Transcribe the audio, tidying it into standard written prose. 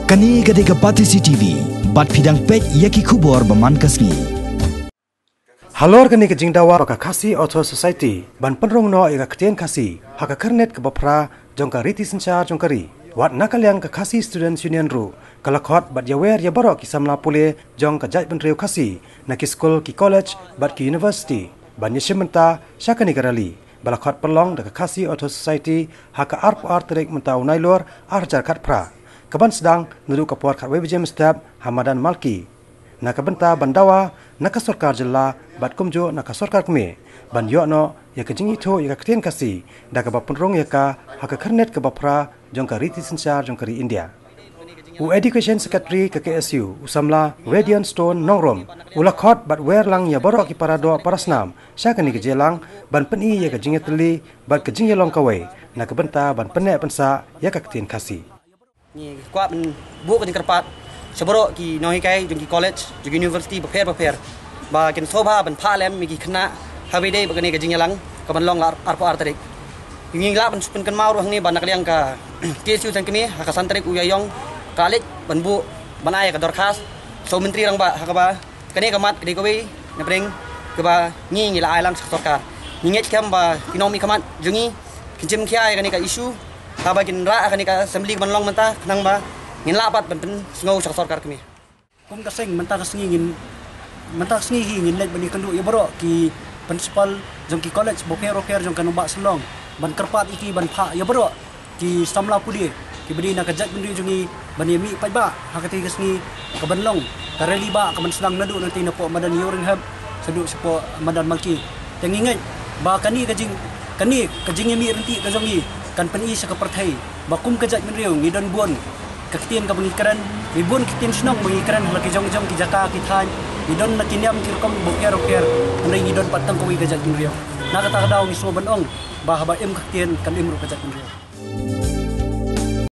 Kani gade ka Pati CCTV, bat pidang pet yaki kubor baman kasni. Halor kani ke jingdawa baka khasi auto society ban penrong no ega ktien khasi haka karnet ke bapra jongka riti sencha jongkari wat nakalyang ke khasi students union ru kalakhot bat yawer ya barok ki samla pule jong ka jaj benreu khasi na ki school ki college bat ki university ban yeshimenta syakani garali balakhot perlong de khasi auto society haka arp artrek menta unailor arjar khat pra kaban sedang nudu kapor khat wejem stab Hamadan Malki naka benta bandawa naka sarkar jilla bat kumjo naka sarkar kme ban yo no ya kejingi tho ya ktien kasi daga bapunrong ya ka haka karnet ke bapra jongka riti senchar jongkari India u education secretary ke KSU usamla Radiant Stone Nongrom ulakhot bat werlang ya borok ki parado parasnam syakani ke jelang ban peni ya kejingi teli bat kejingi long kawai naka benta ban penek pensa ya ka ktien kasi ni kuat bu ke kerpat seborok ki noi kai jong ki college jong university prepare ba ken soba ban pha lem mi ki khna habide ba kene ke jinglang ka ban long ar par tarik nging la ban pen kan mau roh ni ban nak liang ka KSU san kini ha ka san tarik uyayong college ban bu ban ai ka dorkhas so menteri rang ba ha ka ba kene ka mat de ko wi na preng ke ba ngi la ai lang sarkar nginget kam ba ekonomi kamat jungi kinjem khia kene ka issue ta ba kin ra kene ka assembly ban long menta nang ba ngin la pat ban pen ngau sarkar kami kum ka sing menta ka singin menta sngi hi ngin let bani kandu ya baro ki principal jong ki college boker jong kan ba selong ban kerpat iki ban pha ya baro ki samla pudi ki bani na ka jat bani jongi bani mi pai ba hakati ka sngi ka ban long ka reli ba ka man senang nadu nanti na po madan yoring hab sedu sepo Madan Malki tengingat ba kani ka jing mi renti ka jongi kan peni sa ka partai ba kum ka jat bani ngi don bon kaktian ka pengikaran ribun kitien senang pengikaran lagi jong-jong ki jaka ki than idon na kiniam kirkom boker andai idon patang ko wi gajak kinrio na kata daw ni so banong ba haba em kaktian kan imru gajak kinrio